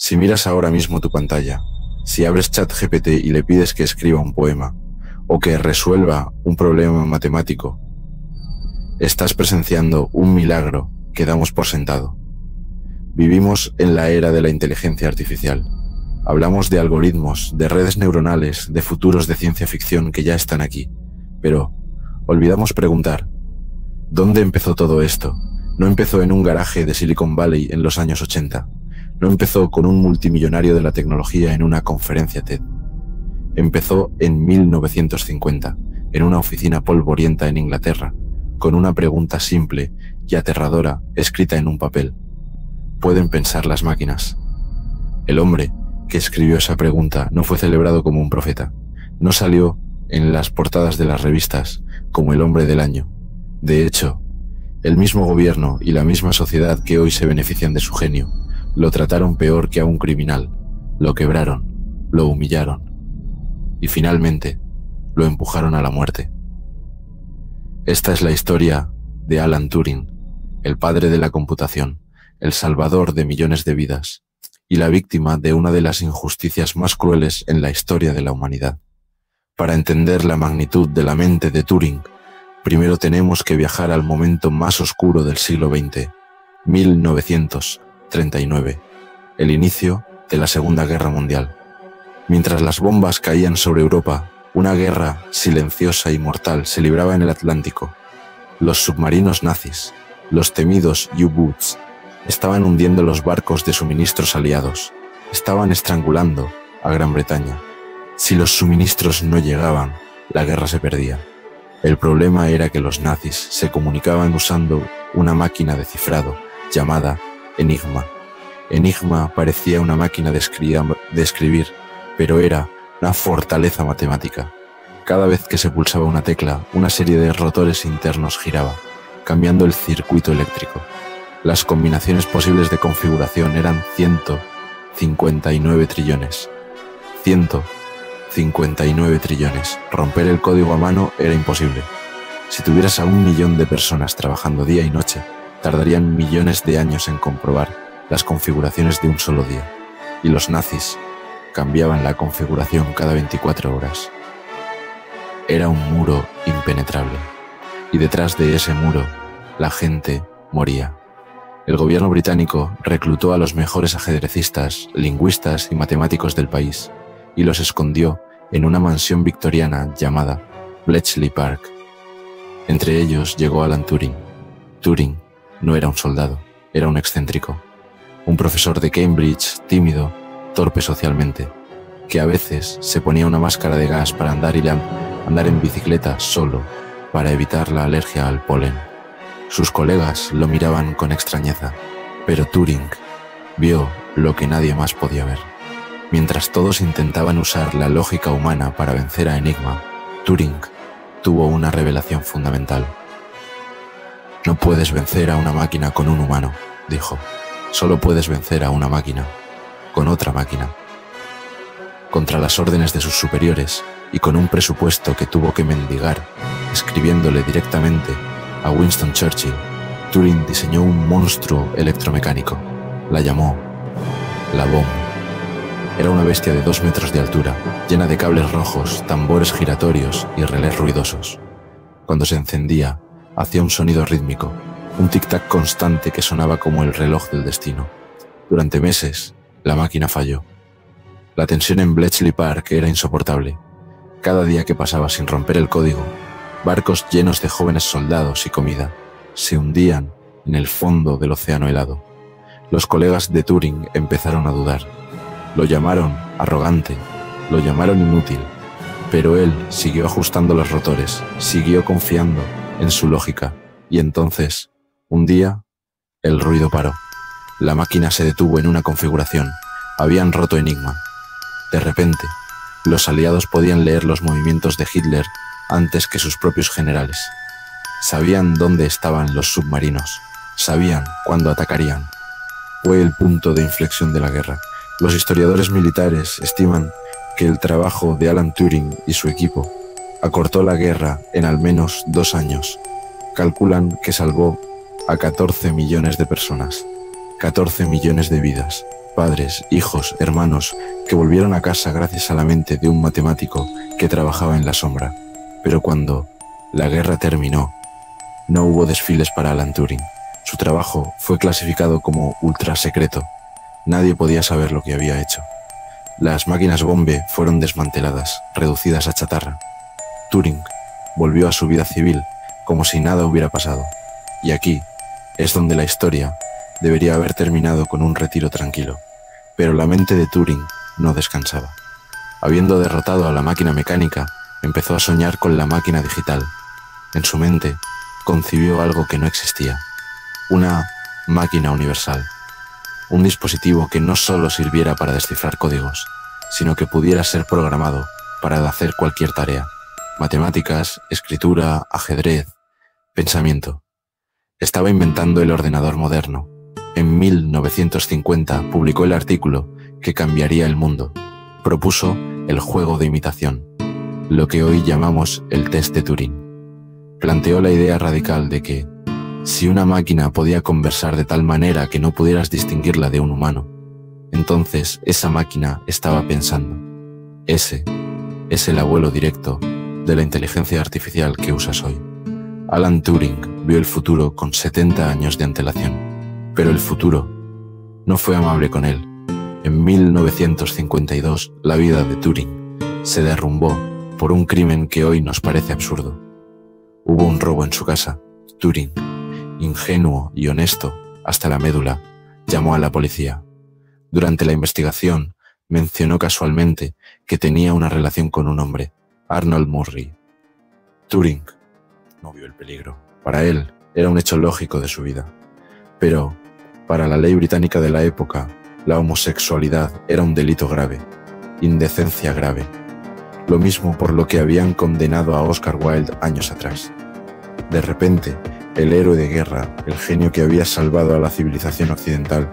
Si miras ahora mismo tu pantalla, si abres ChatGPT y le pides que escriba un poema o que resuelva un problema matemático, estás presenciando un milagro que damos por sentado. Vivimos en la era de la inteligencia artificial. Hablamos de algoritmos, de redes neuronales, de futuros de ciencia ficción que ya están aquí. Pero olvidamos preguntar, ¿dónde empezó todo esto? No empezó en un garaje de Silicon Valley en los años 80. No empezó con un multimillonario de la tecnología en una conferencia TED. Empezó en 1950, en una oficina polvorienta en Inglaterra, con una pregunta simple y aterradora escrita en un papel. ¿Pueden pensar las máquinas? El hombre que escribió esa pregunta no fue celebrado como un profeta. No salió en las portadas de las revistas como el hombre del año. De hecho, el mismo gobierno y la misma sociedad que hoy se benefician de su genio lo trataron peor que a un criminal, lo quebraron, lo humillaron y finalmente lo empujaron a la muerte. Esta es la historia de Alan Turing, el padre de la computación, el salvador de millones de vidas y la víctima de una de las injusticias más crueles en la historia de la humanidad. Para entender la magnitud de la mente de Turing, primero tenemos que viajar al momento más oscuro del siglo XX, 1939, el inicio de la Segunda Guerra Mundial. Mientras las bombas caían sobre Europa, una guerra silenciosa y mortal se libraba en el Atlántico. Los submarinos nazis, los temidos U-Boots, estaban hundiendo los barcos de suministros aliados, estaban estrangulando a Gran Bretaña. Si los suministros no llegaban, la guerra se perdía. El problema era que los nazis se comunicaban usando una máquina de cifrado llamada Enigma. Enigma parecía una máquina de escribir, pero era una fortaleza matemática. Cada vez que se pulsaba una tecla, una serie de rotores internos giraba, cambiando el circuito eléctrico. Las combinaciones posibles de configuración eran 159 trillones. 159 trillones. Romper el código a mano era imposible. Si tuvieras a 1 millón de personas trabajando día y noche, tardarían millones de años en comprobar las configuraciones de un solo día. Y los nazis cambiaban la configuración cada 24 horas. Era un muro impenetrable. Y detrás de ese muro, la gente moría. El gobierno británico reclutó a los mejores ajedrecistas, lingüistas y matemáticos del país y los escondió en una mansión victoriana llamada Bletchley Park. Entre ellos llegó Alan Turing. Turing no era un soldado, era un excéntrico, un profesor de Cambridge tímido, torpe socialmente, que a veces se ponía una máscara de gas para andar en bicicleta solo para evitar la alergia al polen. Sus colegas lo miraban con extrañeza, pero Turing vio lo que nadie más podía ver. Mientras todos intentaban usar la lógica humana para vencer a Enigma, Turing tuvo una revelación fundamental. No puedes vencer a una máquina con un humano, dijo. Solo puedes vencer a una máquina con otra máquina. Contra las órdenes de sus superiores y con un presupuesto que tuvo que mendigar, escribiéndole directamente a Winston Churchill, Turing diseñó un monstruo electromecánico. La llamó la bomba. Era una bestia de 2 metros de altura, llena de cables rojos, tambores giratorios y relés ruidosos. Cuando se encendía, hacía un sonido rítmico, un tic-tac constante que sonaba como el reloj del destino. Durante meses, la máquina falló. La tensión en Bletchley Park era insoportable. Cada día que pasaba sin romper el código, barcos llenos de jóvenes soldados y comida se hundían en el fondo del océano helado. Los colegas de Turing empezaron a dudar. Lo llamaron arrogante, lo llamaron inútil, pero él siguió ajustando los rotores, siguió confiando en su lógica, y entonces, un día, el ruido paró. La máquina se detuvo en una configuración. Habían roto Enigma. De repente, los aliados podían leer los movimientos de Hitler antes que sus propios generales. Sabían dónde estaban los submarinos, sabían cuándo atacarían. Fue el punto de inflexión de la guerra. Los historiadores militares estiman que el trabajo de Alan Turing y su equipo acortó la guerra en al menos 2 años. Calculan que salvó a 14 millones de personas, 14 millones de vidas, padres, hijos, hermanos, que volvieron a casa gracias a la mente de un matemático que trabajaba en la sombra. Pero cuando la guerra terminó, no hubo desfiles para Alan Turing. Su trabajo fue clasificado como ultra secreto. Nadie podía saber lo que había hecho. Las máquinas bombe fueron desmanteladas, reducidas a chatarra. Turing volvió a su vida civil como si nada hubiera pasado. Y aquí es donde la historia debería haber terminado con un retiro tranquilo. Pero la mente de Turing no descansaba. Habiendo derrotado a la máquina mecánica, empezó a soñar con la máquina digital. En su mente concibió algo que no existía: una máquina universal. Un dispositivo que no solo sirviera para descifrar códigos, sino que pudiera ser programado para hacer cualquier tarea: matemáticas, escritura, ajedrez, pensamiento. Estaba inventando el ordenador moderno. En 1950 publicó el artículo que cambiaría el mundo. Propuso el juego de imitación, lo que hoy llamamos el test de Turing. Planteó la idea radical de que, si una máquina podía conversar de tal manera que no pudieras distinguirla de un humano, entonces esa máquina estaba pensando. Ese es el abuelo directo de la inteligencia artificial que usas hoy. Alan Turing vio el futuro con 70 años de antelación, pero el futuro no fue amable con él. En 1952, la vida de Turing se derrumbó por un crimen que hoy nos parece absurdo. Hubo un robo en su casa. Turing, ingenuo y honesto hasta la médula, llamó a la policía. Durante la investigación, mencionó casualmente que tenía una relación con un hombre, Arnold Murray. Turing no vio el peligro. Para él era un hecho lógico de su vida. Pero, para la ley británica de la época, la homosexualidad era un delito grave, indecencia grave. Lo mismo por lo que habían condenado a Oscar Wilde años atrás. De repente, el héroe de guerra, el genio que había salvado a la civilización occidental,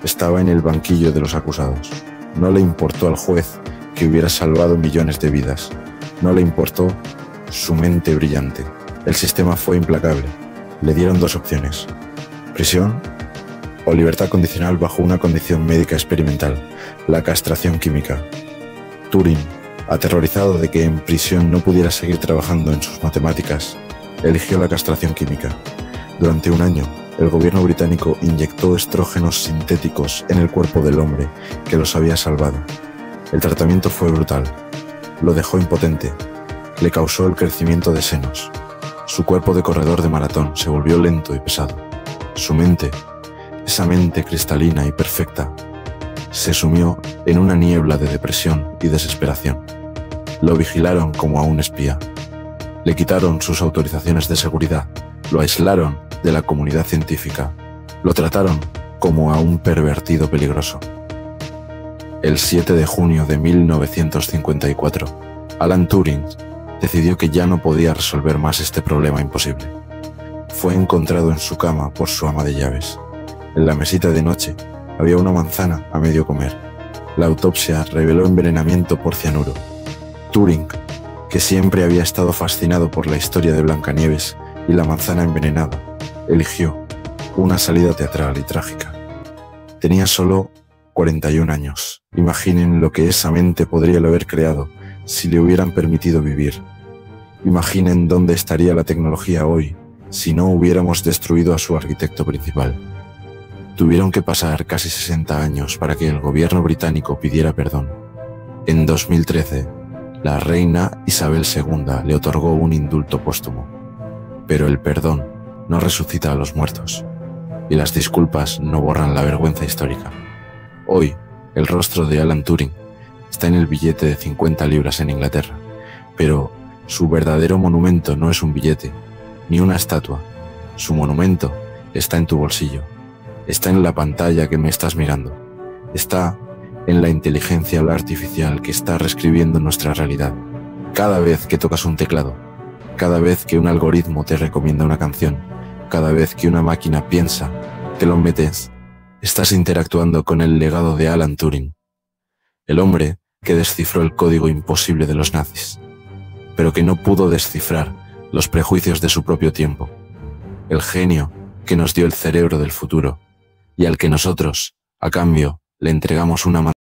estaba en el banquillo de los acusados. No le importó al juez que hubiera salvado millones de vidas. No le importó su mente brillante. El sistema fue implacable. Le dieron dos opciones: prisión o libertad condicional bajo una condición médica experimental, la castración química. Turing, aterrorizado de que en prisión no pudiera seguir trabajando en sus matemáticas, eligió la castración química. Durante un año, el gobierno británico inyectó estrógenos sintéticos en el cuerpo del hombre que los había salvado. El tratamiento fue brutal. Lo dejó impotente. Le causó el crecimiento de senos. Su cuerpo de corredor de maratón se volvió lento y pesado. Su mente, esa mente cristalina y perfecta, se sumió en una niebla de depresión y desesperación. Lo vigilaron como a un espía. Le quitaron sus autorizaciones de seguridad. Lo aislaron de la comunidad científica. Lo trataron como a un pervertido peligroso. El 7 de junio de 1954, Alan Turing decidió que ya no podía resolver más este problema imposible. Fue encontrado en su cama por su ama de llaves. En la mesita de noche había una manzana a medio comer. La autopsia reveló envenenamiento por cianuro. Turing, que siempre había estado fascinado por la historia de Blancanieves y la manzana envenenada, eligió una salida teatral y trágica. Tenía solo 41 años. Imaginen lo que esa mente podría haber creado si le hubieran permitido vivir. Imaginen dónde estaría la tecnología hoy si no hubiéramos destruido a su arquitecto principal. Tuvieron que pasar casi 60 años para que el gobierno británico pidiera perdón. En 2013, la reina Isabel II le otorgó un indulto póstumo. Pero el perdón no resucita a los muertos, y las disculpas no borran la vergüenza histórica. Hoy, el rostro de Alan Turing está en el billete de 50 libras en Inglaterra, pero su verdadero monumento no es un billete, ni una estatua. Su monumento está en tu bolsillo, está en la pantalla que me estás mirando, está en la inteligencia artificial que está reescribiendo nuestra realidad. Cada vez que tocas un teclado, cada vez que un algoritmo te recomienda una canción, cada vez que una máquina piensa, te lo metes, estás interactuando con el legado de Alan Turing, el hombre que descifró el código imposible de los nazis, pero que no pudo descifrar los prejuicios de su propio tiempo, el genio que nos dio el cerebro del futuro y al que nosotros, a cambio, Le entregamos una